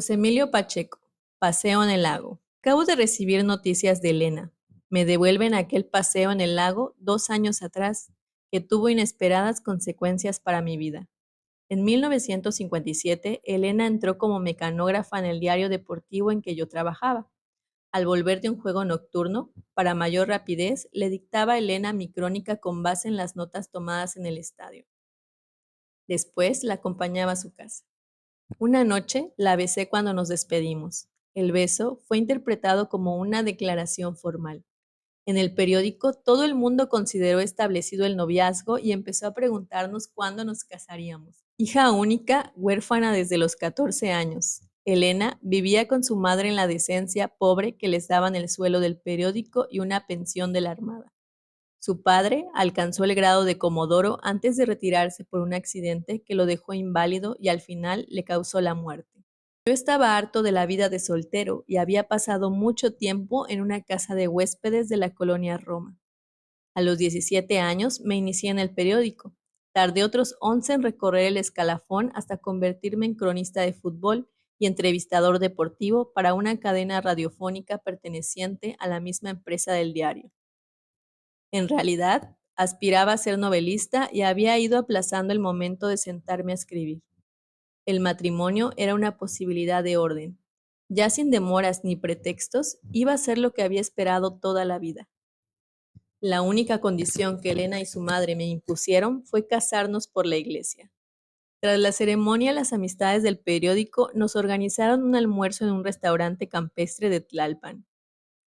José Emilio Pacheco, paseo en el lago. Acabo de recibir noticias de Elena. Me devuelven aquel paseo en el lago 2 años atrás, que tuvo inesperadas consecuencias para mi vida. En 1957, Elena entró como mecanógrafa en el diario deportivo en que yo trabajaba. Al volver de un juego nocturno, para mayor rapidez, le dictaba a Elena mi crónica con base en las notas tomadas en el estadio. Después la acompañaba a su casa. Una noche la besé cuando nos despedimos. El beso fue interpretado como una declaración formal. En el periódico todo el mundo consideró establecido el noviazgo y empezó a preguntarnos cuándo nos casaríamos. Hija única, huérfana desde los 14 años. Elena vivía con su madre en la decencia pobre que les daban el suelo del periódico y una pensión de la Armada. Su padre alcanzó el grado de comodoro antes de retirarse por un accidente que lo dejó inválido y al final le causó la muerte. Yo estaba harto de la vida de soltero y había pasado mucho tiempo en una casa de huéspedes de la colonia Roma. A los 17 años me inicié en el periódico. Tardé otros 11 en recorrer el escalafón hasta convertirme en cronista de fútbol y entrevistador deportivo para una cadena radiofónica perteneciente a la misma empresa del diario. En realidad, aspiraba a ser novelista y había ido aplazando el momento de sentarme a escribir. El matrimonio era una posibilidad de orden. Ya sin demoras ni pretextos, iba a ser lo que había esperado toda la vida. La única condición que Elena y su madre me impusieron fue casarnos por la iglesia. Tras la ceremonia, las amistades del periódico nos organizaron un almuerzo en un restaurante campestre de Tlalpan.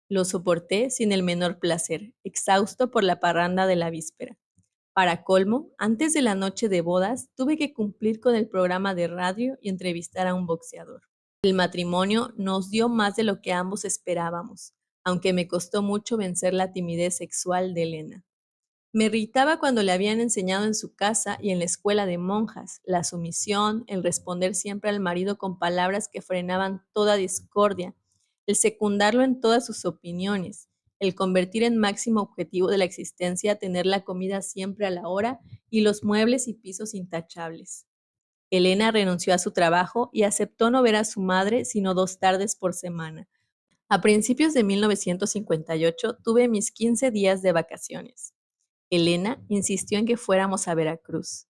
Lo soporté sin el menor placer, exhausto por la parranda de la víspera. Para colmo, antes de la noche de bodas, tuve que cumplir con el programa de radio y entrevistar a un boxeador. El matrimonio nos dio más de lo que ambos esperábamos, aunque me costó mucho vencer la timidez sexual de Elena. Me irritaba cuando le habían enseñado en su casa y en la escuela de monjas la sumisión, el responder siempre al marido con palabras que frenaban toda discordia, el secundarlo en todas sus opiniones, el convertir en máximo objetivo de la existencia tener la comida siempre a la hora y los muebles y pisos intachables. Elena renunció a su trabajo y aceptó no ver a su madre sino 2 tardes por semana. A principios de 1958 tuve mis 15 días de vacaciones. Elena insistió en que fuéramos a Veracruz.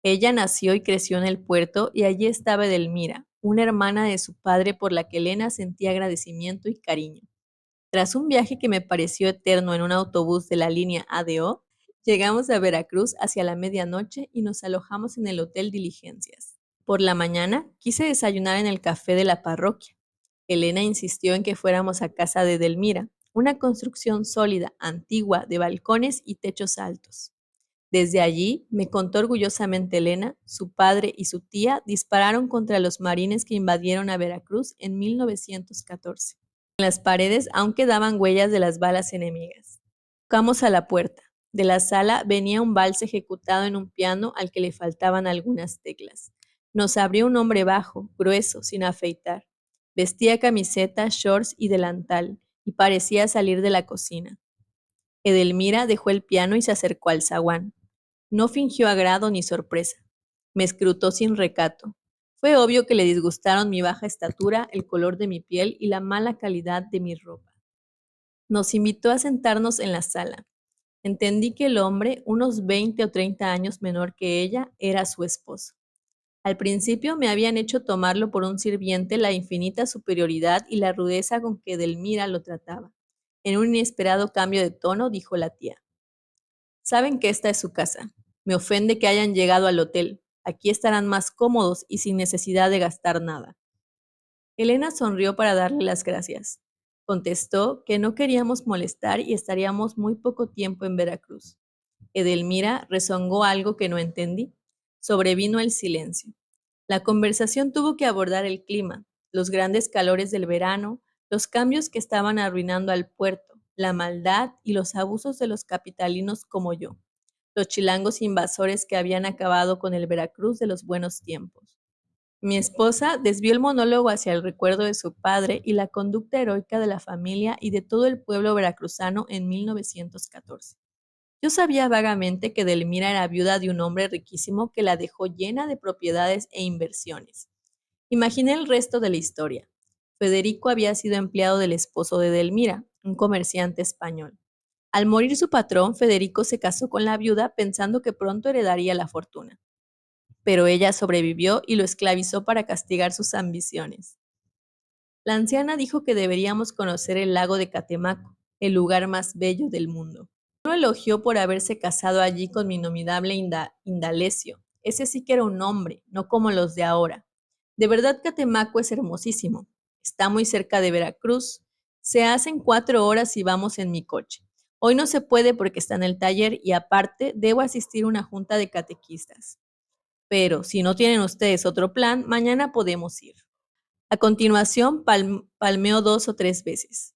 Ella nació y creció en el puerto y allí estaba Edelmira, una hermana de su padre por la que Elena sentía agradecimiento y cariño. Tras un viaje que me pareció eterno en un autobús de la línea ADO, llegamos a Veracruz hacia la medianoche y nos alojamos en el Hotel Diligencias. Por la mañana quise desayunar en el café de la parroquia. Elena insistió en que fuéramos a casa de Edelmira, una construcción sólida, antigua, de balcones y techos altos. Desde allí, me contó orgullosamente Elena, su padre y su tía dispararon contra los marines que invadieron a Veracruz en 1914. En las paredes aún quedaban huellas de las balas enemigas. Tocamos a la puerta. De la sala venía un vals ejecutado en un piano al que le faltaban algunas teclas. Nos abrió un hombre bajo, grueso, sin afeitar. Vestía camiseta, shorts y delantal, y parecía salir de la cocina. Edelmira dejó el piano y se acercó al zaguán. No fingió agrado ni sorpresa. Me escrutó sin recato. Fue obvio que le disgustaron mi baja estatura, el color de mi piel y la mala calidad de mi ropa. Nos invitó a sentarnos en la sala. Entendí que el hombre, unos 20 o 30 años menor que ella, era su esposo. Al principio me habían hecho tomarlo por un sirviente la infinita superioridad y la rudeza con que Edelmira lo trataba. En un inesperado cambio de tono, dijo la tía: saben que esta es su casa. Me ofende que hayan llegado al hotel. Aquí estarán más cómodos y sin necesidad de gastar nada. Elena sonrió para darle las gracias. Contestó que no queríamos molestar y estaríamos muy poco tiempo en Veracruz. Edelmira rezongó algo que no entendí. Sobrevino el silencio. La conversación tuvo que abordar el clima, los grandes calores del verano, los cambios que estaban arruinando al puerto, la maldad y los abusos de los capitalinos como yo, los chilangos invasores que habían acabado con el Veracruz de los buenos tiempos. Mi esposa desvió el monólogo hacia el recuerdo de su padre y la conducta heroica de la familia y de todo el pueblo veracruzano en 1914. Yo sabía vagamente que Delmira era viuda de un hombre riquísimo que la dejó llena de propiedades e inversiones. Imaginé el resto de la historia. Federico había sido empleado del esposo de Edelmira, un comerciante español. Al morir su patrón, Federico se casó con la viuda pensando que pronto heredaría la fortuna. Pero ella sobrevivió y lo esclavizó para castigar sus ambiciones. La anciana dijo que deberíamos conocer el lago de Catemaco, el lugar más bello del mundo. Lo elogió por haberse casado allí con mi innombrable Indalecio. Ese sí que era un hombre, no como los de ahora. De verdad Catemaco es hermosísimo. Está muy cerca de Veracruz. Se hacen 4 horas y vamos en mi coche. Hoy no se puede porque está en el taller y aparte debo asistir a una junta de catequistas. Pero si no tienen ustedes otro plan, mañana podemos ir. A continuación, palmeó 2 o 3 veces.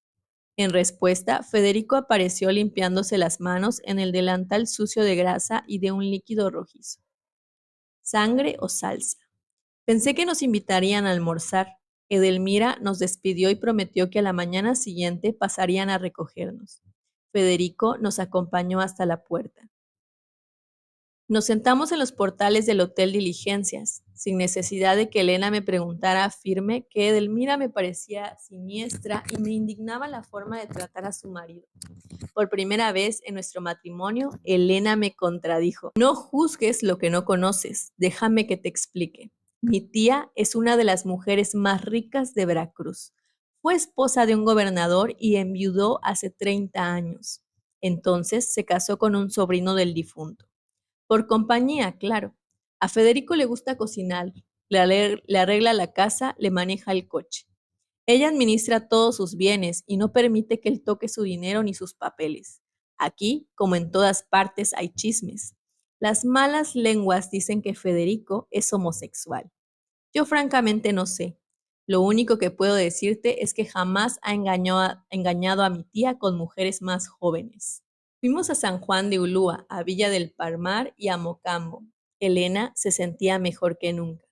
En respuesta, Federico apareció limpiándose las manos en el delantal sucio de grasa y de un líquido rojizo. ¿Sangre o salsa? Pensé que nos invitarían a almorzar. Edelmira nos despidió y prometió que a la mañana siguiente pasarían a recogernos. Federico nos acompañó hasta la puerta. Nos sentamos en los portales del Hotel Diligencias, sin necesidad de que Elena me preguntara firme que Edelmira me parecía siniestra y me indignaba la forma de tratar a su marido. Por primera vez en nuestro matrimonio, Elena me contradijo. No juzgues lo que no conoces, déjame que te explique. Mi tía es una de las mujeres más ricas de Veracruz. Fue esposa de un gobernador y enviudó hace 30 años. Entonces se casó con un sobrino del difunto. Por compañía, claro. A Federico le gusta cocinar, le arregla la casa, le maneja el coche. Ella administra todos sus bienes y no permite que él toque su dinero ni sus papeles. Aquí, como en todas partes, hay chismes. Las malas lenguas dicen que Federico es homosexual. Yo francamente no sé. Lo único que puedo decirte es que jamás ha engañado a mi tía con mujeres más jóvenes. Fuimos a San Juan de Ulúa, a Villa del Palmar y a Mocambo. Elena se sentía mejor que nunca.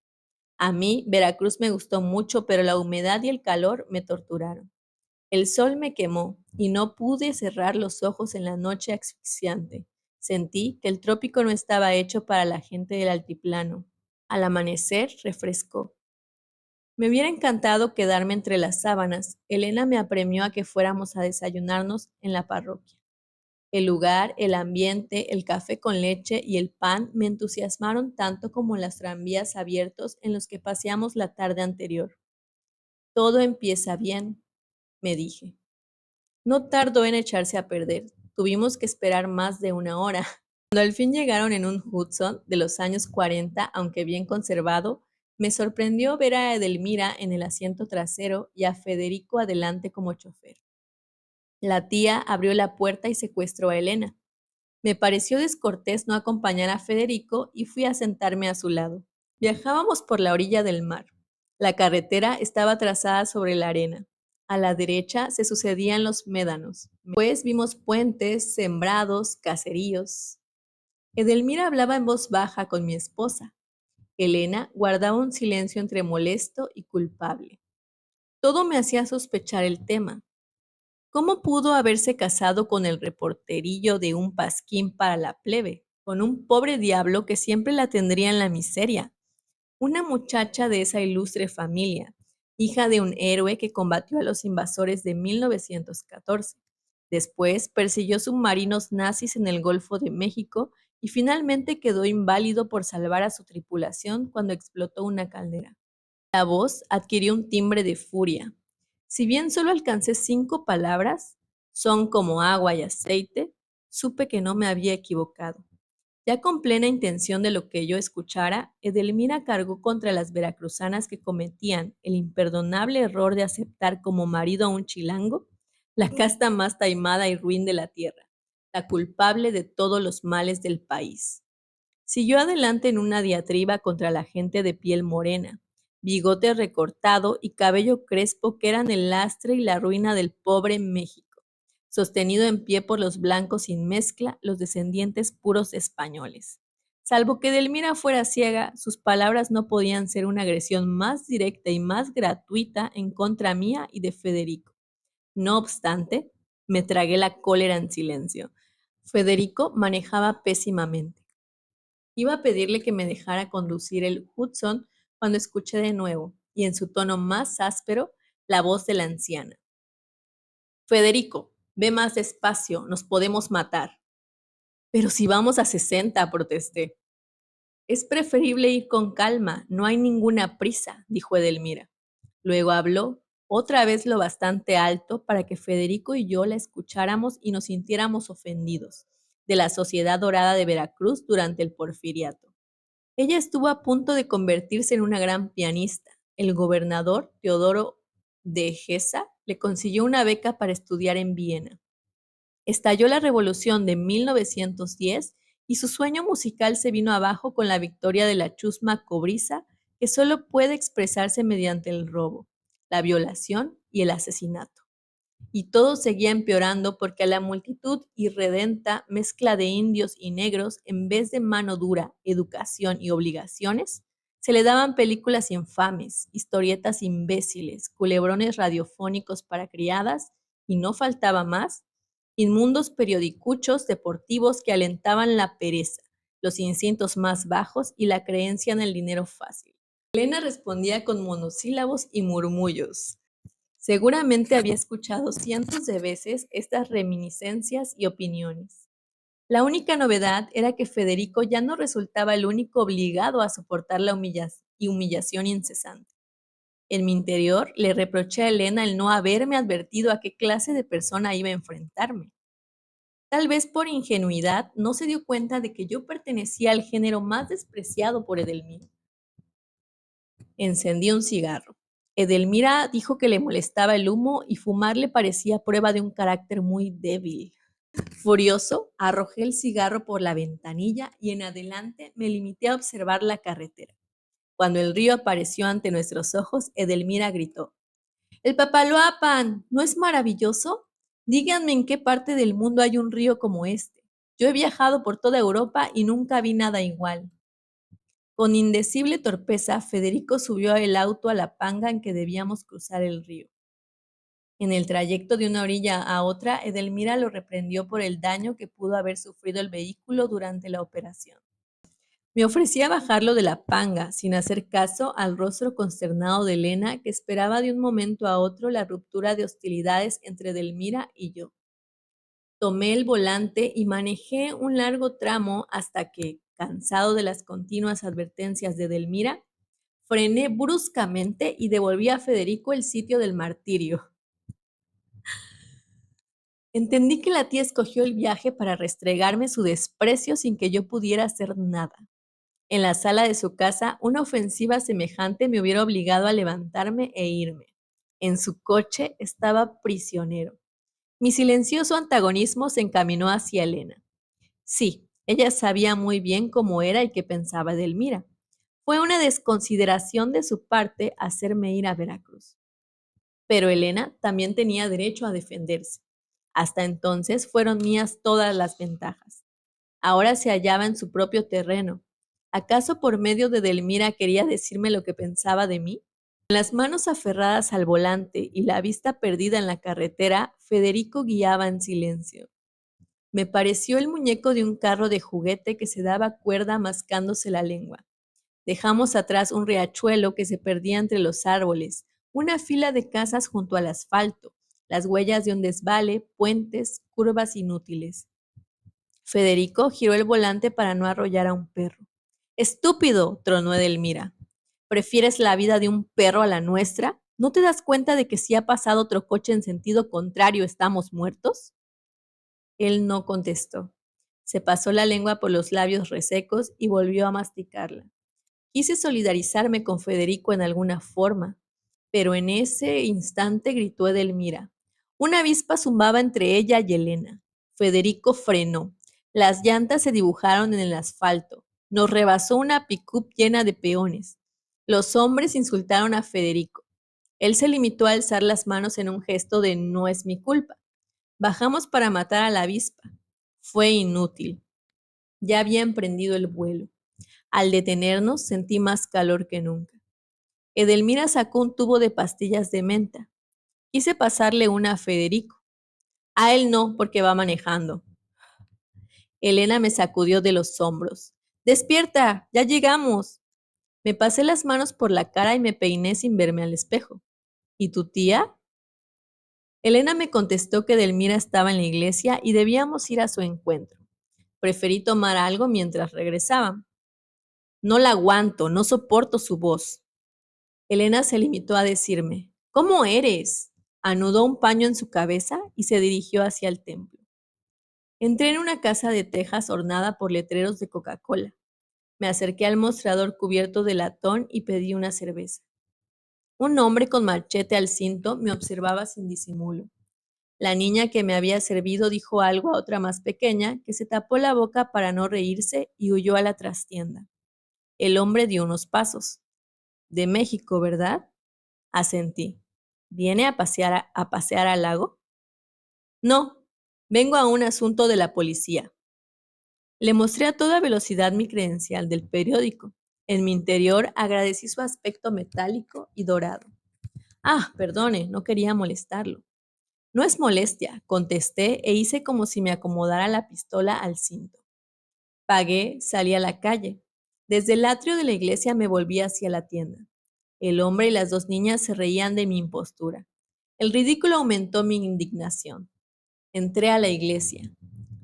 A mí, Veracruz me gustó mucho, pero la humedad y el calor me torturaron. El sol me quemó y no pude cerrar los ojos en la noche asfixiante. Sentí que el trópico no estaba hecho para la gente del altiplano. Al amanecer refrescó. Me hubiera encantado quedarme entre las sábanas. Elena me apremió a que fuéramos a desayunarnos en la parroquia. El lugar, el ambiente, el café con leche y el pan me entusiasmaron tanto como los tranvías abiertos en los que paseamos la tarde anterior. Todo empieza bien, me dije. No tardó en echarse a perder. Tuvimos que esperar más de una hora. Cuando al fin llegaron en un Hudson de los años 40, aunque bien conservado, me sorprendió ver a Edelmira en el asiento trasero y a Federico adelante como chofer. La tía abrió la puerta y secuestró a Elena. Me pareció descortés no acompañar a Federico y fui a sentarme a su lado. Viajábamos por la orilla del mar. La carretera estaba trazada sobre la arena. A la derecha se sucedían los médanos. Después vimos puentes, sembrados, caseríos. Edelmira hablaba en voz baja con mi esposa. Elena guardaba un silencio entre molesto y culpable. Todo me hacía sospechar el tema. ¿Cómo pudo haberse casado con el reporterillo de un pasquín para la plebe, con un pobre diablo que siempre la tendría en la miseria? Una muchacha de esa ilustre familia, hija de un héroe que combatió a los invasores de 1914. Después persiguió submarinos nazis en el Golfo de México y finalmente quedó inválido por salvar a su tripulación cuando explotó una caldera. La voz adquirió un timbre de furia. Si bien solo alcancé 5 palabras, son como agua y aceite, supe que no me había equivocado. Ya con plena intención de lo que yo escuchara, Edelmira cargó contra las veracruzanas que cometían el imperdonable error de aceptar como marido a un chilango, la casta más taimada y ruin de la tierra, la culpable de todos los males del país. Siguió adelante en una diatriba contra la gente de piel morena, bigote recortado y cabello crespo que eran el lastre y la ruina del pobre México, sostenido en pie por los blancos sin mezcla, los descendientes puros españoles. Salvo que Delmira fuera ciega, sus palabras no podían ser una agresión más directa y más gratuita en contra mía y de Federico. No obstante, me tragué la cólera en silencio. Federico manejaba pésimamente. Iba a pedirle que me dejara conducir el Hudson cuando escuché de nuevo, y en su tono más áspero, la voz de la anciana. Federico, ve más despacio, nos podemos matar. Pero si vamos a 60, protesté. Es preferible ir con calma, no hay ninguna prisa, dijo Edelmira. Luego habló, otra vez lo bastante alto para que Federico y yo la escucháramos y nos sintiéramos ofendidos, de la sociedad dorada de Veracruz durante el porfiriato. Ella estuvo a punto de convertirse en una gran pianista. El gobernador, Teodoro de Geza, le consiguió una beca para estudiar en Viena. Estalló la revolución de 1910 y su sueño musical se vino abajo con la victoria de la chusma cobriza, que solo puede expresarse mediante el robo, la violación y el asesinato. Y todo seguía empeorando porque a la multitud irredenta mezcla de indios y negros, en vez de mano dura, educación y obligaciones, se le daban películas infames, historietas imbéciles, culebrones radiofónicos para criadas, y no faltaba más, inmundos periodicuchos deportivos que alentaban la pereza, los instintos más bajos y la creencia en el dinero fácil. Elena respondía con monosílabos y murmullos. Seguramente había escuchado cientos de veces estas reminiscencias y opiniones. La única novedad era que Federico ya no resultaba el único obligado a soportar la humillación incesante. En mi interior le reproché a Elena el no haberme advertido a qué clase de persona iba a enfrentarme. Tal vez por ingenuidad no se dio cuenta de que yo pertenecía al género más despreciado por Edelmira. Encendí un cigarro. Edelmira dijo que le molestaba el humo y fumar le parecía prueba de un carácter muy débil. Furioso, arrojé el cigarro por la ventanilla y en adelante me limité a observar la carretera. Cuando el río apareció ante nuestros ojos, Edelmira gritó: ¡El Papaloapan! ¿No es maravilloso? Díganme en qué parte del mundo hay un río como este. Yo he viajado por toda Europa y nunca vi nada igual. Con indecible torpeza, Federico subió el auto a la panga en que debíamos cruzar el río. En el trayecto de una orilla a otra, Edelmira lo reprendió por el daño que pudo haber sufrido el vehículo durante la operación. Me ofrecí a bajarlo de la panga, sin hacer caso al rostro consternado de Elena, que esperaba de un momento a otro la ruptura de hostilidades entre Edelmira y yo. Tomé el volante y manejé un largo tramo hasta que, cansado de las continuas advertencias de Edelmira, frené bruscamente y devolví a Federico el sitio del martirio. Entendí que la tía escogió el viaje para restregarme su desprecio sin que yo pudiera hacer nada. En la sala de su casa, una ofensiva semejante me hubiera obligado a levantarme e irme. En su coche estaba prisionero. Mi silencioso antagonismo se encaminó hacia Elena. Sí, ella sabía muy bien cómo era y qué pensaba de Elmira. Fue una desconsideración de su parte hacerme ir a Veracruz. Pero Elena también tenía derecho a defenderse. Hasta entonces fueron mías todas las ventajas. Ahora se hallaba en su propio terreno. ¿Acaso por medio de Delmira quería decirme lo que pensaba de mí? Con las manos aferradas al volante y la vista perdida en la carretera, Federico guiaba en silencio. Me pareció el muñeco de un carro de juguete que se daba cuerda mascándose la lengua. Dejamos atrás un riachuelo que se perdía entre los árboles, una fila de casas junto al asfalto, las huellas de un desvale, puentes, curvas inútiles. Federico giró el volante para no arrollar a un perro. ¡Estúpido!, tronó Edelmira. ¿Prefieres la vida de un perro a la nuestra? ¿No te das cuenta de que si ha pasado otro coche en sentido contrario estamos muertos? Él no contestó. Se pasó la lengua por los labios resecos y volvió a masticarla. Quise solidarizarme con Federico en alguna forma, pero en ese instante gritó Edelmira. Una avispa zumbaba entre ella y Elena. Federico frenó. Las llantas se dibujaron en el asfalto. Nos rebasó una pick-up llena de peones. Los hombres insultaron a Federico. Él se limitó a alzar las manos en un gesto de no es mi culpa. Bajamos para matar a la avispa. Fue inútil. Ya había emprendido el vuelo. Al detenernos sentí más calor que nunca. Edelmira sacó un tubo de pastillas de menta. Quise pasarle una a Federico. A él no, porque va manejando. Elena me sacudió de los hombros. ¡Despierta! ¡Ya llegamos! Me pasé las manos por la cara y me peiné sin verme al espejo. ¿Y tu tía? Elena me contestó que Edelmira estaba en la iglesia y debíamos ir a su encuentro. Preferí tomar algo mientras regresaban. No la aguanto, no soporto su voz. Elena se limitó a decirme, ¿cómo eres? Anudó un paño en su cabeza y se dirigió hacia el templo. Entré en una casa de tejas ornada por letreros de Coca-Cola. Me acerqué al mostrador cubierto de latón y pedí una cerveza. Un hombre con machete al cinto me observaba sin disimulo. La niña que me había servido dijo algo a otra más pequeña, que se tapó la boca para no reírse y huyó a la trastienda. El hombre dio unos pasos. De México, ¿verdad? Asentí. ¿Viene a pasear al lago? No, vengo a un asunto de la policía. Le mostré a toda velocidad mi credencial del periódico. En mi interior agradecí su aspecto metálico y dorado. Ah, perdone, no quería molestarlo. No es molestia, contesté e hice como si me acomodara la pistola al cinto. Pagué, salí a la calle. Desde el atrio de la iglesia me volví hacia la tienda. El hombre y las dos niñas se reían de mi impostura. El ridículo aumentó mi indignación. Entré a la iglesia.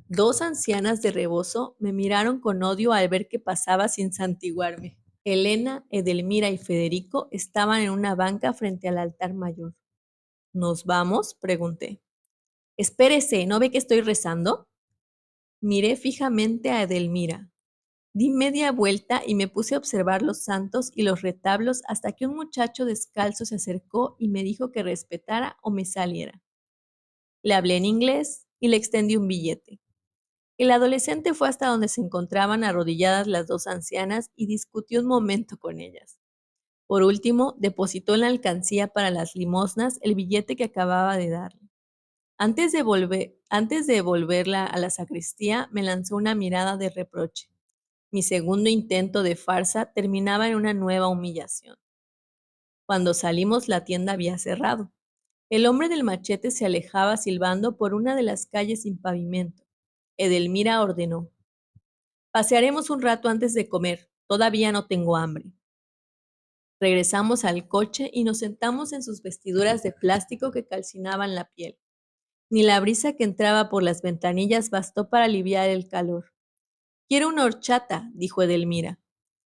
Dos ancianas de rebozo me miraron con odio al ver que pasaba sin santiguarme. Elena, Edelmira y Federico estaban en una banca frente al altar mayor. ¿Nos vamos?, pregunté. Espérese, ¿no ve que estoy rezando? Miré fijamente a Edelmira. Di media vuelta y me puse a observar los santos y los retablos hasta que un muchacho descalzo se acercó y me dijo que respetara o me saliera. Le hablé en inglés y le extendí un billete. El adolescente fue hasta donde se encontraban arrodilladas las dos ancianas y discutió un momento con ellas. Por último, depositó en la alcancía para las limosnas el billete que acababa de darle. Antes de devolverla a la sacristía, me lanzó una mirada de reproche. Mi segundo intento de farsa terminaba en una nueva humillación. Cuando salimos, la tienda había cerrado. El hombre del machete se alejaba silbando por una de las calles sin pavimento. Edelmira ordenó: pasearemos un rato antes de comer. Todavía no tengo hambre. Regresamos al coche y nos sentamos en sus vestiduras de plástico que calcinaban la piel. Ni la brisa que entraba por las ventanillas bastó para aliviar el calor. Quiero una horchata, dijo Edelmira.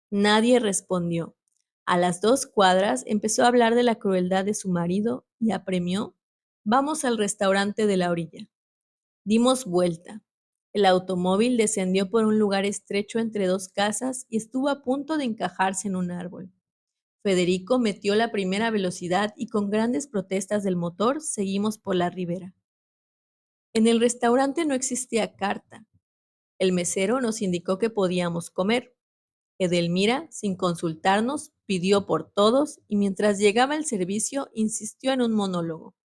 Nadie respondió. A las 2 cuadras empezó a hablar de la crueldad de su marido y apremió: vamos al restaurante de la orilla. Dimos vuelta. El automóvil descendió por un lugar estrecho entre dos casas y estuvo a punto de encajarse en un árbol. Federico metió la primera velocidad y con grandes protestas del motor seguimos por la ribera. En el restaurante no existía carta. El mesero nos indicó que podíamos comer. Edelmira, sin consultarnos, pidió por todos y mientras llegaba el servicio insistió en un monólogo.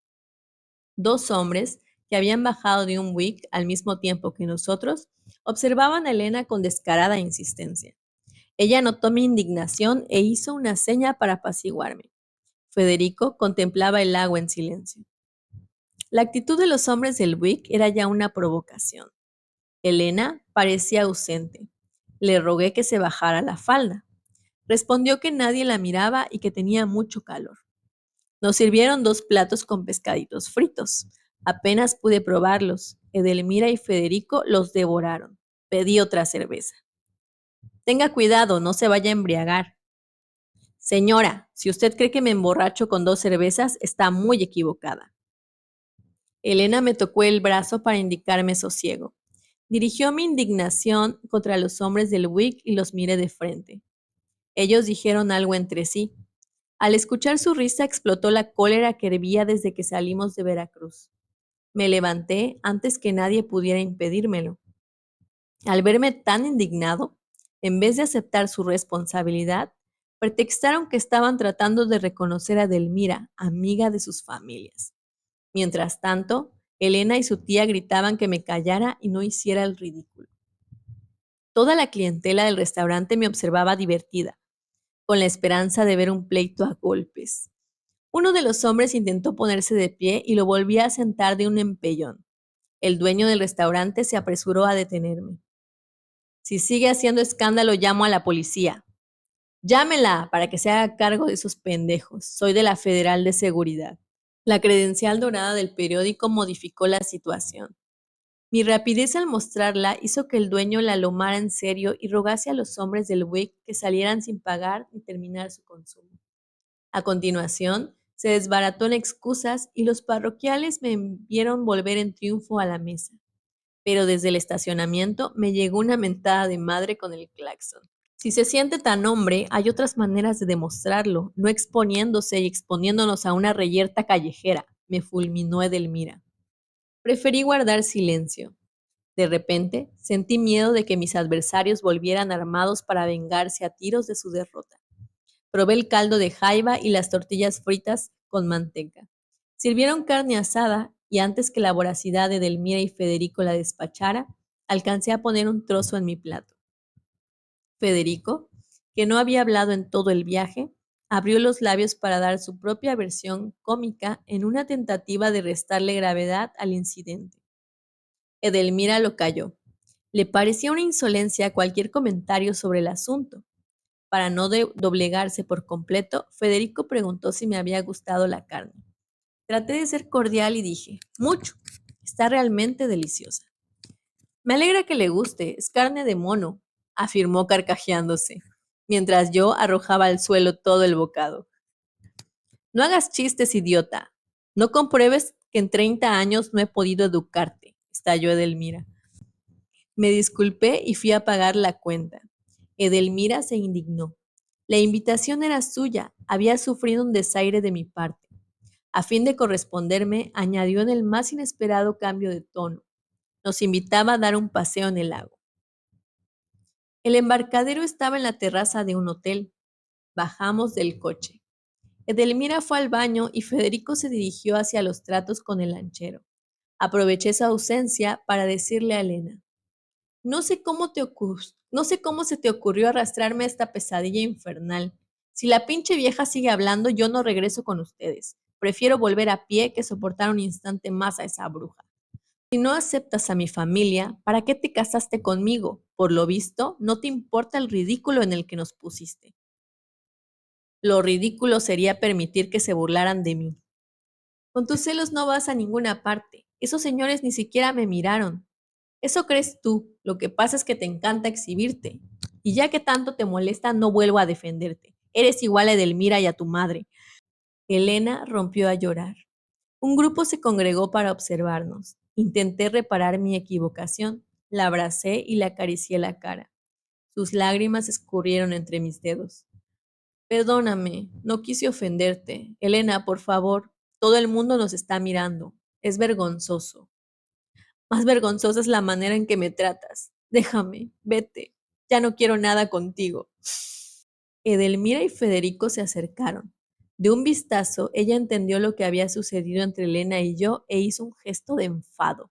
Dos hombres, que habían bajado de un Buick al mismo tiempo que nosotros, observaban a Elena con descarada insistencia. Ella notó mi indignación e hizo una seña para apaciguarme. Federico contemplaba el lago en silencio. La actitud de los hombres del Buick era ya una provocación. Elena parecía ausente. Le rogué que se bajara la falda. Respondió que nadie la miraba y que tenía mucho calor. Nos sirvieron 2 platos con pescaditos fritos. Apenas pude probarlos. Edelmira y Federico los devoraron. Pedí otra cerveza. Tenga cuidado, no se vaya a embriagar. Señora, si usted cree que me emborracho con 2 cervezas, está muy equivocada. Elena me tocó el brazo para indicarme sosiego. Dirigió mi indignación contra los hombres del Buick y los miré de frente. Ellos dijeron algo entre sí. Al escuchar su risa explotó la cólera que hervía desde que salimos de Veracruz. Me levanté antes que nadie pudiera impedírmelo. Al verme tan indignado, en vez de aceptar su responsabilidad, pretextaron que estaban tratando de reconocer a Delmira, amiga de sus familias. Mientras tanto, Elena y su tía gritaban que me callara y no hiciera el ridículo. Toda la clientela del restaurante me observaba divertida, con la esperanza de ver un pleito a golpes. Uno de los hombres intentó ponerse de pie y lo volvía a sentar de un empellón. El dueño del restaurante se apresuró a detenerme. Si sigue haciendo escándalo, llamo a la policía. Llámela para que se haga cargo de esos pendejos. Soy de la Federal de Seguridad. La credencial dorada del periódico modificó la situación. Mi rapidez al mostrarla hizo que el dueño la lomara en serio y rogase a los hombres del WIC que salieran sin pagar ni terminar su consumo. A continuación, se desbarató en excusas y los parroquiales me vieron volver en triunfo a la mesa. Pero desde el estacionamiento me llegó una mentada de madre con el claxon. Si se siente tan hombre, hay otras maneras de demostrarlo, no exponiéndose y exponiéndonos a una reyerta callejera, me fulminó Edelmira. Preferí guardar silencio. De repente, sentí miedo de que mis adversarios volvieran armados para vengarse a tiros de su derrota. Probé el caldo de jaiba y las tortillas fritas con manteca. Sirvieron carne asada y antes que la voracidad de Delmira y Federico la despachara, alcancé a poner un trozo en mi plato. Federico, que no había hablado en todo el viaje, abrió los labios para dar su propia versión cómica en una tentativa de restarle gravedad al incidente. Edelmira lo calló. Le parecía una insolencia cualquier comentario sobre el asunto. Para no doblegarse por completo, Federico preguntó si me había gustado la carne. Traté de ser cordial y dije, mucho, está realmente deliciosa. Me alegra que le guste, es carne de mono, afirmó carcajeándose, mientras yo arrojaba al suelo todo el bocado. No hagas chistes, idiota. No compruebes que en 30 años no he podido educarte, estalló Edelmira. Me disculpé y fui a pagar la cuenta. Edelmira se indignó. La invitación era suya, había sufrido un desaire de mi parte. A fin de corresponderme, añadió en el más inesperado cambio de tono. Nos invitaba a dar un paseo en el lago. El embarcadero estaba en la terraza de un hotel. Bajamos del coche. Edelmira fue al baño y Federico se dirigió hacia los tratos con el lanchero. Aproveché su ausencia para decirle a Elena, no sé cómo se te ocurrió arrastrarme a esta pesadilla infernal. Si la pinche vieja sigue hablando, yo no regreso con ustedes. Prefiero volver a pie que soportar un instante más a esa bruja. Si no aceptas a mi familia, ¿para qué te casaste conmigo? Por lo visto, no te importa el ridículo en el que nos pusiste. Lo ridículo sería permitir que se burlaran de mí. Con tus celos no vas a ninguna parte. Esos señores ni siquiera me miraron. Eso crees tú. Lo que pasa es que te encanta exhibirte. Y ya que tanto te molesta, no vuelvo a defenderte. Eres igual a Edelmira y a tu madre. Elena rompió a llorar. Un grupo se congregó para observarnos. Intenté reparar mi equivocación. La abracé y le acaricié la cara. Sus lágrimas escurrieron entre mis dedos. Perdóname, no quise ofenderte. Elena, por favor, todo el mundo nos está mirando. Es vergonzoso. Más vergonzosa es la manera en que me tratas. Déjame, vete. Ya no quiero nada contigo. Edelmira y Federico se acercaron. De un vistazo, ella entendió lo que había sucedido entre Elena y yo e hizo un gesto de enfado.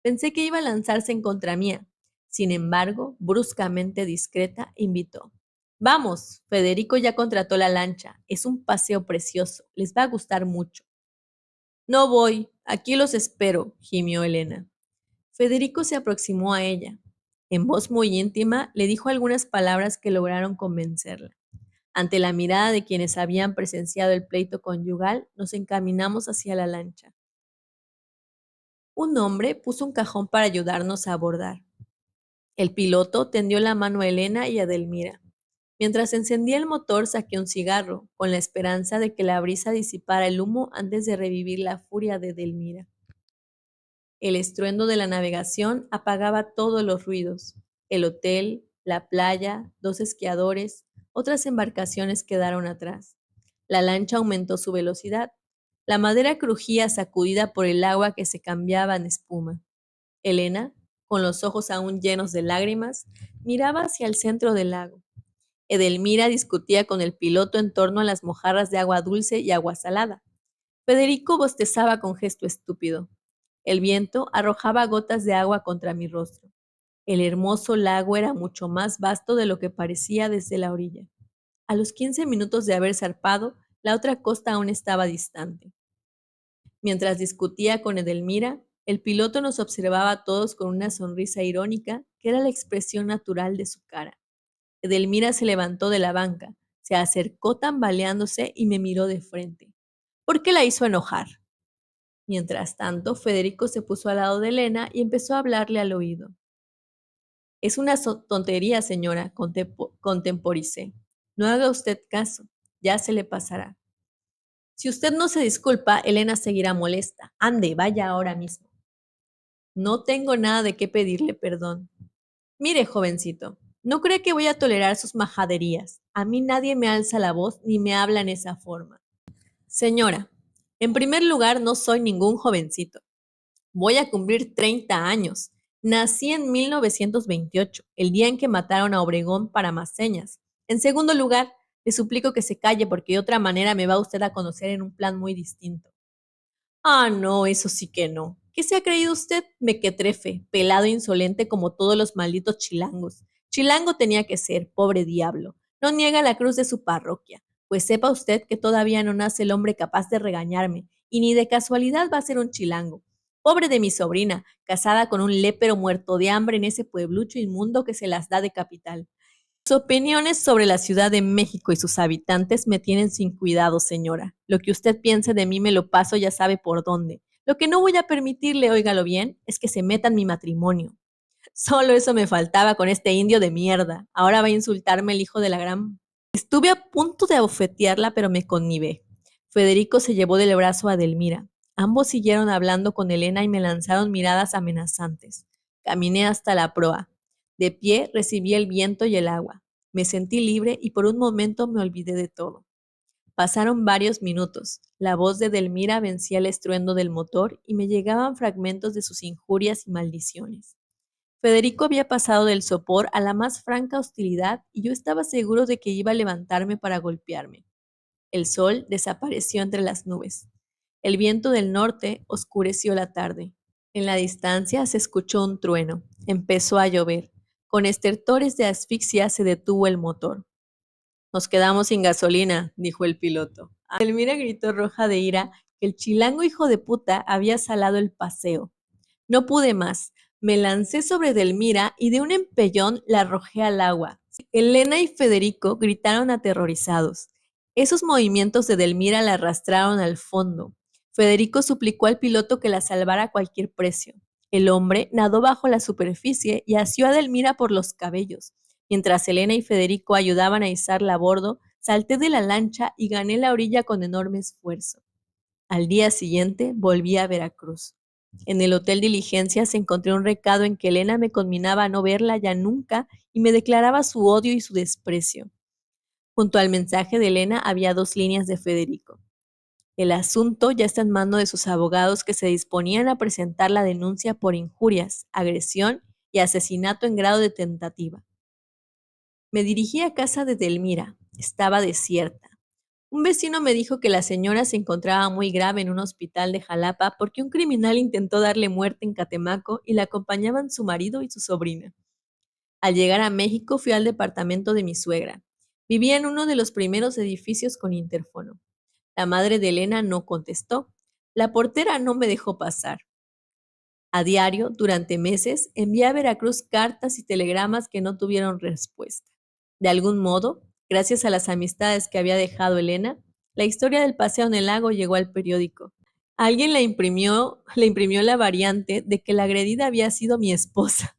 Pensé que iba a lanzarse en contra mía. Sin embargo, bruscamente discreta, invitó. Vamos, Federico ya contrató la lancha. Es un paseo precioso. Les va a gustar mucho. No voy. Aquí los espero, gimió Elena. Federico se aproximó a ella. En voz muy íntima, le dijo algunas palabras que lograron convencerla. Ante la mirada de quienes habían presenciado el pleito conyugal, nos encaminamos hacia la lancha. Un hombre puso un cajón para ayudarnos a abordar. El piloto tendió la mano a Elena y a Delmira. Mientras encendía el motor, saqué un cigarro, con la esperanza de que la brisa disipara el humo antes de revivir la furia de Delmira. El estruendo de la navegación apagaba todos los ruidos. El hotel, la playa, dos esquiadores, otras embarcaciones quedaron atrás. La lancha aumentó su velocidad. La madera crujía sacudida por el agua que se cambiaba en espuma. Elena, con los ojos aún llenos de lágrimas, miraba hacia el centro del lago. Edelmira discutía con el piloto en torno a las mojarras de agua dulce y agua salada. Federico bostezaba con gesto estúpido. El viento arrojaba gotas de agua contra mi rostro. El hermoso lago era mucho más vasto de lo que parecía desde la orilla. A los 15 minutos de haber zarpado, la otra costa aún estaba distante. Mientras discutía con Edelmira, el piloto nos observaba a todos con una sonrisa irónica que era la expresión natural de su cara. Edelmira se levantó de la banca, Se acercó tambaleándose y me miró de frente. ¿Por qué la hizo enojar? Mientras tanto, Federico se puso al lado de Elena y empezó a hablarle al oído. Es una tontería, señora, contemporicé. No haga usted caso, ya se le pasará. Si usted no se disculpa, Elena seguirá molesta. Ande, vaya ahora mismo. No tengo nada de qué pedirle perdón. Mire, jovencito, no cree que voy a tolerar sus majaderías. A mí nadie me alza la voz ni me habla en esa forma. Señora, en primer lugar, no soy ningún jovencito. Voy a cumplir 30 años. Nací en 1928, el día en que mataron a Obregón para más señas. En segundo lugar, le suplico que se calle porque de otra manera me va usted a conocer en un plan muy distinto. Ah, no, eso sí que no. ¿Qué se ha creído usted? Mequetrefe, pelado e insolente como todos los malditos chilangos. Chilango tenía que ser, pobre diablo. No niega la cruz de su parroquia. Pues sepa usted que todavía no nace el hombre capaz de regañarme, y ni de casualidad va a ser un chilango. Pobre de mi sobrina, casada con un lépero muerto de hambre en ese pueblucho inmundo que se las da de capital. Sus opiniones sobre la Ciudad de México y sus habitantes me tienen sin cuidado, señora. Lo que usted piense de mí me lo paso ya sabe por dónde. Lo que no voy a permitirle, óigalo bien, es que se meta en mi matrimonio. Solo eso me faltaba con este indio de mierda. Ahora va a insultarme el hijo de la gran... Estuve a punto de abofetearla, pero me connibé. Federico se llevó del brazo a Delmira. Ambos siguieron hablando con Elena y me lanzaron miradas amenazantes. Caminé hasta la proa. De pie recibí el viento y el agua. Me sentí libre y por un momento me olvidé de todo. Pasaron varios minutos. La voz de Delmira vencía el estruendo del motor y me llegaban fragmentos de sus injurias y maldiciones. Federico había pasado del sopor a la más franca hostilidad y yo estaba seguro de que iba a levantarme para golpearme. El sol desapareció entre las nubes. El viento del norte oscureció la tarde. En la distancia se escuchó un trueno. Empezó a llover. Con estertores de asfixia se detuvo el motor. Nos quedamos sin gasolina, dijo el piloto. Elmira gritó roja de ira que el chilango hijo de puta había salado el paseo. No pude más. Me lancé sobre Delmira y de un empellón la arrojé al agua. Elena y Federico gritaron aterrorizados. Esos movimientos de Delmira la arrastraron al fondo. Federico suplicó al piloto que la salvara a cualquier precio. El hombre nadó bajo la superficie y asió a Delmira por los cabellos. Mientras Elena y Federico ayudaban a izarla a bordo, salté de la lancha y gané la orilla con enorme esfuerzo. Al día siguiente volví a Veracruz. En el Hotel Diligencias encontré un recado en que Elena me conminaba a no verla ya nunca y me declaraba su odio y su desprecio. Junto al mensaje de Elena había 2 líneas de Federico. El asunto ya está en manos de sus abogados que se disponían a presentar la denuncia por injurias, agresión y asesinato en grado de tentativa. Me dirigí a casa de Delmira. Estaba desierta. Un vecino me dijo que la señora se encontraba muy grave en un hospital de Jalapa porque un criminal intentó darle muerte en Catemaco y la acompañaban su marido y su sobrina. Al llegar a México fui al departamento de mi suegra. Vivía en uno de los primeros edificios con interfono. La madre de Elena no contestó. La portera no me dejó pasar. A diario, durante meses, envié a Veracruz cartas y telegramas que no tuvieron respuesta. De algún modo, gracias a las amistades que había dejado Elena, la historia del paseo en el lago llegó al periódico. Alguien le imprimió la variante de que la agredida había sido mi esposa.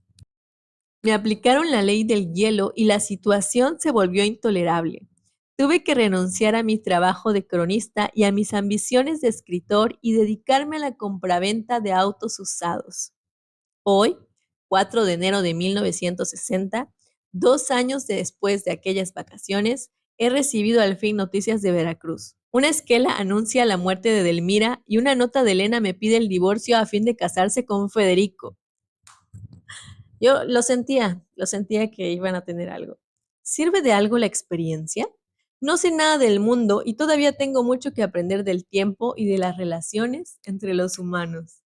Me aplicaron la ley del hielo y la situación se volvió intolerable. Tuve que renunciar a mi trabajo de cronista y a mis ambiciones de escritor y dedicarme a la compraventa de autos usados. Hoy, 4 de enero de 1960, 2 años después de aquellas vacaciones, he recibido al fin noticias de Veracruz. Una esquela anuncia la muerte de Delmira y una nota de Elena me pide el divorcio a fin de casarse con Federico. Yo lo sentía que iban a tener algo. ¿Sirve de algo la experiencia? No sé nada del mundo y todavía tengo mucho que aprender del tiempo y de las relaciones entre los humanos.